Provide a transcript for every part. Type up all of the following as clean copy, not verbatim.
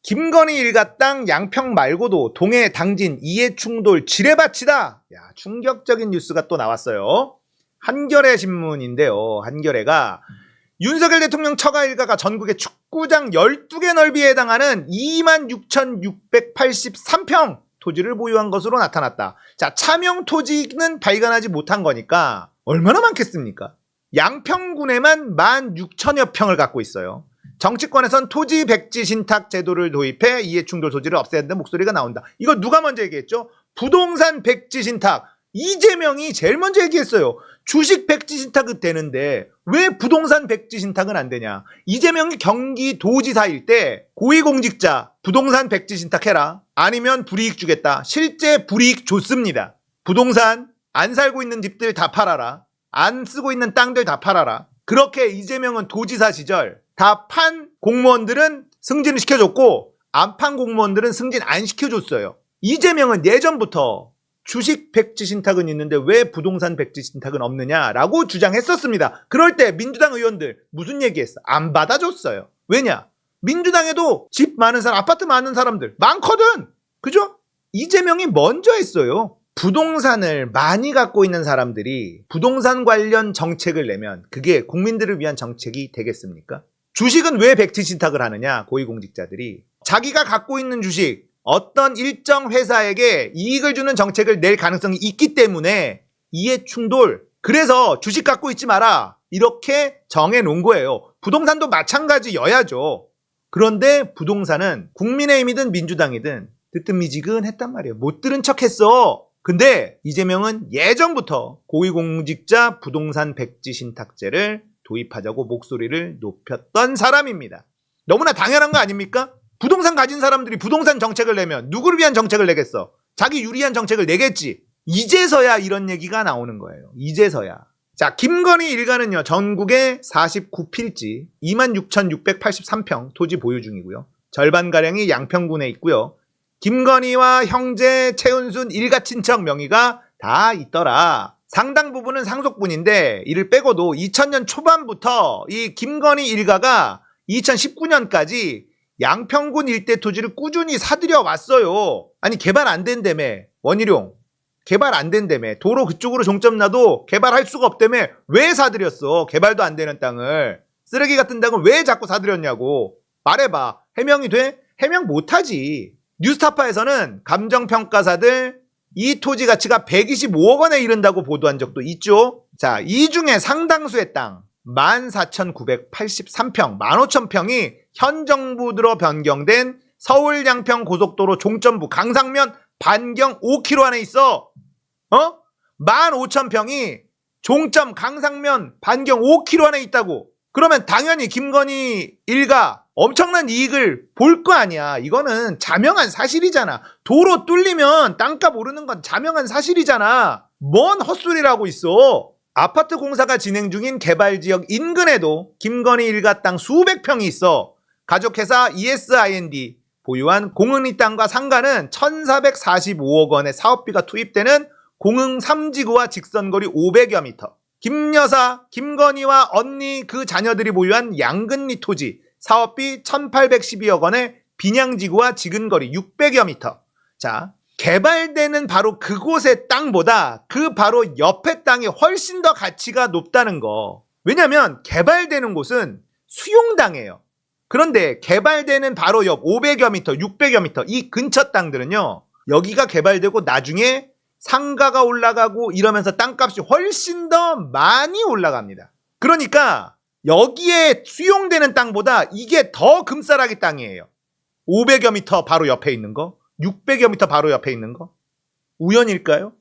김건희 일가 땅 양평 말고도 동해 당진 이해충돌 지뢰밭이다. 야, 충격적인 뉴스가 또 나왔어요. 한겨레 신문인데요. 한겨레가 윤석열 대통령 처가 일가가 전국의 축구장 12개 넓이에 해당하는 26,683평 토지를 보유한 것으로 나타났다. 자, 차명 토지는 발견하지 못한 거니까 얼마나 많겠습니까? 양평군에만 16,000여 평을 갖고 있어요. 정치권에선 토지 백지 신탁 제도를 도입해 이해충돌 소지를 없애야 된다는 목소리가 나온다. 이거 누가 먼저 얘기했죠? 부동산 백지 신탁. 이재명이 제일 먼저 얘기했어요. 주식 백지 신탁은 되는데 왜 부동산 백지 신탁은 안 되냐? 이재명이 경기도지사일 때 고위공직자 부동산 백지 신탁해라. 아니면 불이익 주겠다. 실제 불이익 줬습니다. 부동산 안 살고 있는 집들 다 팔아라. 안 쓰고 있는 땅들 다 팔아라. 그렇게 이재명은 도지사 시절 다 판 공무원들은 승진을 시켜줬고 안 판 공무원들은 승진 안 시켜줬어요. 이재명은 예전부터 주식 백지 신탁은 있는데 왜 부동산 백지 신탁은 없느냐라고 주장했었습니다. 그럴 때 민주당 의원들 무슨 얘기했어? 안 받아줬어요. 왜냐? 민주당에도 집 많은 사람, 아파트 많은 사람들 많거든. 그죠? 이재명이 먼저 했어요. 부동산을 많이 갖고 있는 사람들이 부동산 관련 정책을 내면 그게 국민들을 위한 정책이 되겠습니까? 주식은 왜 백지 신탁을 하느냐? 고위공직자들이 자기가 갖고 있는 주식 어떤 일정 회사에게 이익을 주는 정책을 낼 가능성이 있기 때문에 이해충돌, 그래서 주식 갖고 있지 마라 이렇게 정해놓은 거예요. 부동산도 마찬가지여야죠. 그런데 부동산은 국민의힘이든 민주당이든 뜨뜻미지근했단 말이에요. 못 들은 척했어. 근데 이재명은 예전부터 고위공직자 부동산 백지 신탁제를 도입하자고 목소리를 높였던 사람입니다. 너무나 당연한 거 아닙니까? 부동산 가진 사람들이 부동산 정책을 내면 누구를 위한 정책을 내겠어? 자기 유리한 정책을 내겠지. 이제서야 이런 얘기가 나오는 거예요. 이제서야. 자, 김건희 일가는요, 전국에 49필지 26,683평 토지 보유 중이고요. 절반가량이 양평군에 있고요. 김건희와 형제 최은순 일가 친척 명의가 다 있더라. 상당 부분은 상속분인데 이를 빼고도 2000년 초반부터 이 김건희 일가가 2019년까지 양평군 일대 토지를 꾸준히 사들여 왔어요. 아니, 개발 안 된다며. 원희룡 개발 안 된다며. 도로 그쪽으로 종점 놔도 개발할 수가 없다며. 왜 사들였어? 개발도 안 되는 땅을. 쓰레기 같은 땅을 왜 자꾸 사들였냐고. 말해봐. 해명이 돼? 해명 못하지. 뉴스타파에서는 감정평가사들 이 토지 가치가 125억 원에 이른다고 보도한 적도 있죠. 자, 이 중에 상당수의 땅 14,983평, 15,000평이 현 정부 들어 변경된 서울 양평 고속도로 종점부 강상면 반경 5km 안에 있어. 15,000평이 종점 강상면 반경 5km 안에 있다고. 그러면 당연히 김건희 일가 엄청난 이익을 볼 거 아니야. 이거는 자명한 사실이잖아. 도로 뚫리면 땅값 오르는 건 자명한 사실이잖아. 뭔 헛소리라고 있어. 아파트 공사가 진행 중인 개발지역 인근에도 김건희 일가 땅 수백 평이 있어. 가족회사 ESIND 보유한 공흥리 땅과 상가는 1,445억 원의 사업비가 투입되는 공흥 3지구와 직선거리 500여 미터. 김여사, 김건희와 언니 그 자녀들이 보유한 양근리 토지 사업비 1,812억 원의 빈양지구와 지근거리 600여 미터. 자, 개발되는 바로 그곳의 땅보다 그 바로 옆의 땅이 훨씬 더 가치가 높다는 거. 왜냐면 개발되는 곳은 수용당해요. 그런데 개발되는 바로 옆 500여 미터, 600여 미터 이 근처 땅들은요, 여기가 개발되고 나중에 상가가 올라가고 이러면서 땅값이 훨씬 더 많이 올라갑니다. 그러니까 여기에 수용되는 땅보다 이게 더 금싸라기 땅이에요. 500여 미터 바로 옆에 있는 거, 600여 미터 바로 옆에 있는 거. 우연일까요?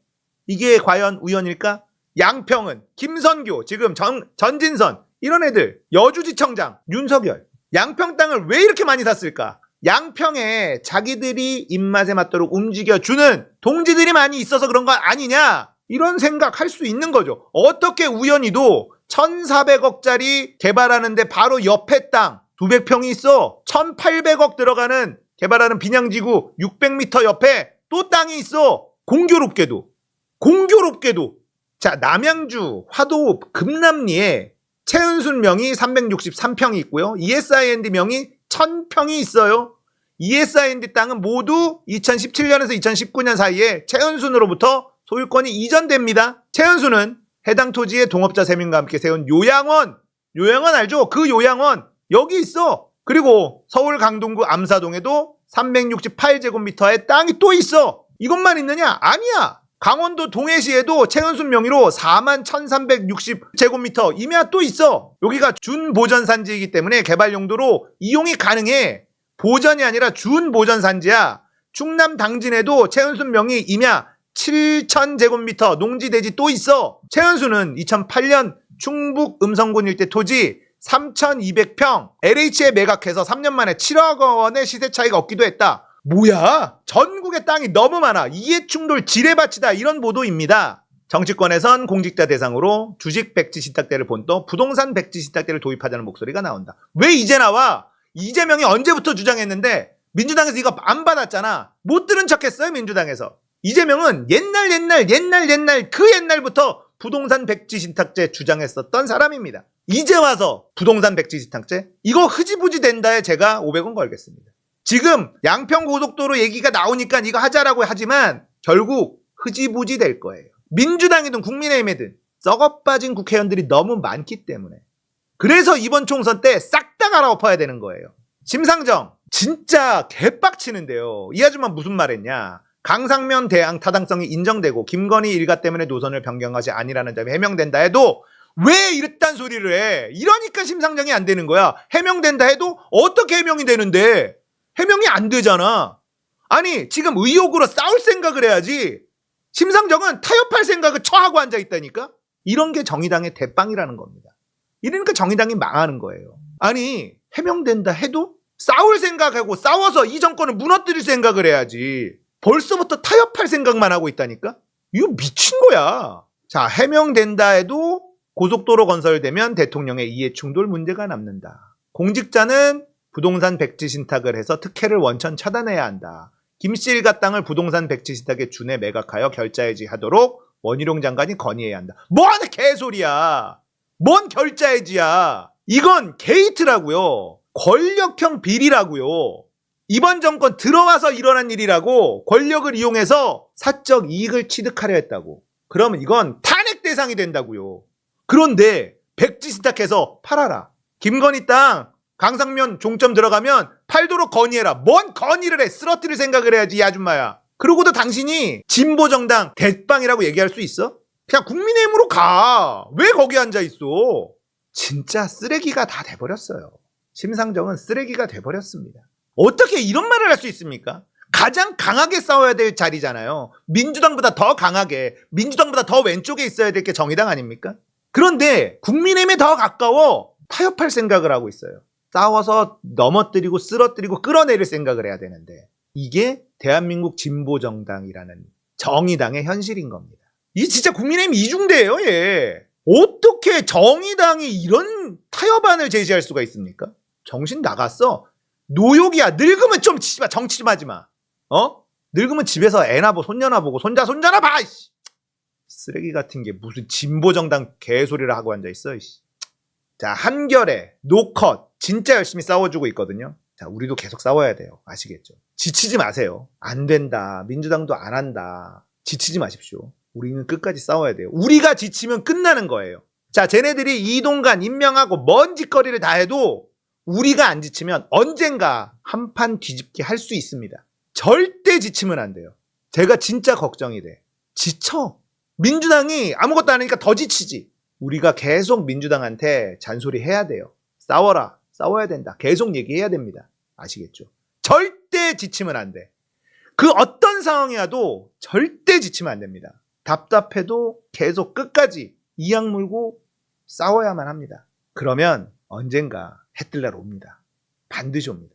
이게 과연 우연일까? 양평은 김선교, 지금 전진선 이런 애들, 여주지청장 윤석열, 양평 땅을 왜 이렇게 많이 샀을까? 양평에 자기들이 입맛에 맞도록 움직여주는 동지들이 많이 있어서 그런 거 아니냐? 이런 생각할 수 있는 거죠. 어떻게 우연히도 1,400억짜리 개발하는데 바로 옆에 땅 200평이 있어. 1,800억 들어가는 개발하는 빈양지구 600m 옆에 또 땅이 있어. 공교롭게도. 자, 남양주 화도 금남리에 최은순 명의 363평이 있고요. ESIND 명의 1,000평이 있어요. ESIND 땅은 모두 2017년에서 2019년 사이에 최은순으로부터 소유권이 이전됩니다. 최은순은 해당 토지의 동업자 3명과 함께 세운 요양원 알죠? 그 요양원 여기 있어. 그리고 서울 강동구 암사동에도 368제곱미터의 땅이 또 있어. 이것만 있느냐? 아니야. 강원도 동해시에도 최은순 명의로 41,360제곱미터 임야 또 있어. 여기가 준보전산지이기 때문에 개발 용도로 이용이 가능해. 보전이 아니라 준보전산지야. 충남 당진에도 최은순 명의 임야 7,000제곱미터 농지대지 또 있어. 최은순은 2008년 충북 음성군 일대 토지 3,200평 LH에 매각해서 3년 만에 7억 원의 시세 차이가 없기도 했다. 뭐야? 전국에 땅이 너무 많아. 이해충돌 지뢰밭이다. 이런 보도입니다. 정치권에선 공직자 대상으로 주식 백지 신탁대를 본떠 부동산 백지 신탁대를 도입하자는 목소리가 나온다. 왜 이제 나와? 이재명이 언제부터 주장했는데 민주당에서 이거 안 받았잖아. 못 들은 척했어요, 민주당에서. 이재명은 옛날 그 옛날부터 부동산 백지 신탁제 주장했었던 사람입니다. 이제 와서 부동산 백지 신탁제? 이거 흐지부지 된다에 제가 500원 걸겠습니다. 지금 양평고속도로 얘기가 나오니까 이거 하자라고 하지만 결국 흐지부지 될 거예요. 민주당이든 국민의힘이든 썩어빠진 국회의원들이 너무 많기 때문에. 그래서 이번 총선 때 싹 다 갈아엎어야 되는 거예요. 심상정 진짜 개빡치는데요. 이 아줌마 무슨 말 했냐. 강상면 대항 타당성이 인정되고 김건희 일가 때문에 노선을 변경한 것이 아니라는 점이 해명된다 해도 왜 이랬단 소리를 해. 이러니까 심상정이 안 되는 거야. 해명된다 해도 어떻게 해명이 되는데 해명이 안 되잖아. 아니 지금 의혹으로 싸울 생각을 해야지. 심상정은 타협할 생각을 처하고 앉아있다니까. 이런 게 정의당의 대빵이라는 겁니다. 이러니까 정의당이 망하는 거예요. 아니 해명된다 해도 싸울 생각하고 싸워서 이 정권을 무너뜨릴 생각을 해야지. 벌써부터 타협할 생각만 하고 있다니까. 이거 미친 거야. 자, 해명된다 해도 고속도로 건설되면 대통령의 이해충돌 문제가 남는다. 공직자는 부동산 백지 신탁을 해서 특혜를 원천 차단해야 한다. 김씨 일가 땅을 부동산 백지 신탁에 준해 매각하여 결자해지 하도록 원희룡 장관이 건의해야 한다. 뭔 개소리야. 뭔 결자해지야. 이건 게이트라고요. 권력형 비리라고요. 이번 정권 들어와서 일어난 일이라고. 권력을 이용해서 사적 이익을 취득하려 했다고. 그러면 이건 탄핵 대상이 된다고요. 그런데 백지 신탁해서 팔아라. 김건희 땅 강상면 종점 들어가면 팔도록 건의해라. 뭔 건의를 해. 쓰러뜨릴 생각을 해야지 이 아줌마야. 그러고도 당신이 진보정당 대빵이라고 얘기할 수 있어? 그냥 국민의힘으로 가. 왜 거기 앉아있어? 진짜 쓰레기가 다 돼버렸어요. 심상정은 쓰레기가 돼버렸습니다. 어떻게 이런 말을 할 수 있습니까? 가장 강하게 싸워야 될 자리잖아요. 민주당보다 더 강하게, 민주당보다 더 왼쪽에 있어야 될 게 정의당 아닙니까? 그런데 국민의힘에 더 가까워 타협할 생각을 하고 있어요. 싸워서 넘어뜨리고 쓰러뜨리고 끌어내릴 생각을 해야 되는데 이게 대한민국 진보정당이라는 정의당의 현실인 겁니다. 이게 진짜 국민의힘 이중대예요. 얘. 어떻게 정의당이 이런 타협안을 제시할 수가 있습니까? 정신 나갔어. 노욕이야. 늙으면 좀 치지 마. 정치 좀 하지 마. 늙으면 집에서 애나 보고 손녀나 보고 손자나 봐. 이씨. 쓰레기 같은 게 무슨 진보정당 개소리를 하고 앉아있어. 이씨. 자, 한결에 노컷 진짜 열심히 싸워주고 있거든요. 자, 우리도 계속 싸워야 돼요. 아시겠죠? 지치지 마세요. 안 된다. 민주당도 안 한다. 지치지 마십시오. 우리는 끝까지 싸워야 돼요. 우리가 지치면 끝나는 거예요. 자, 쟤네들이 이동관 임명하고 먼 짓거리를 다 해도 우리가 안 지치면 언젠가 한판 뒤집기 할 수 있습니다. 절대 지치면 안 돼요. 제가 진짜 걱정이 돼. 지쳐. 민주당이 아무것도 안 하니까 더 지치지. 우리가 계속 민주당한테 잔소리 해야 돼요. 싸워라. 싸워야 된다. 계속 얘기해야 됩니다. 아시겠죠? 절대 지치면 안 돼. 그 어떤 상황이라도 절대 지치면 안 됩니다. 답답해도 계속 끝까지 이악 물고 싸워야만 합니다. 그러면 언젠가 해 뜰 날 옵니다. 반드시 옵니다.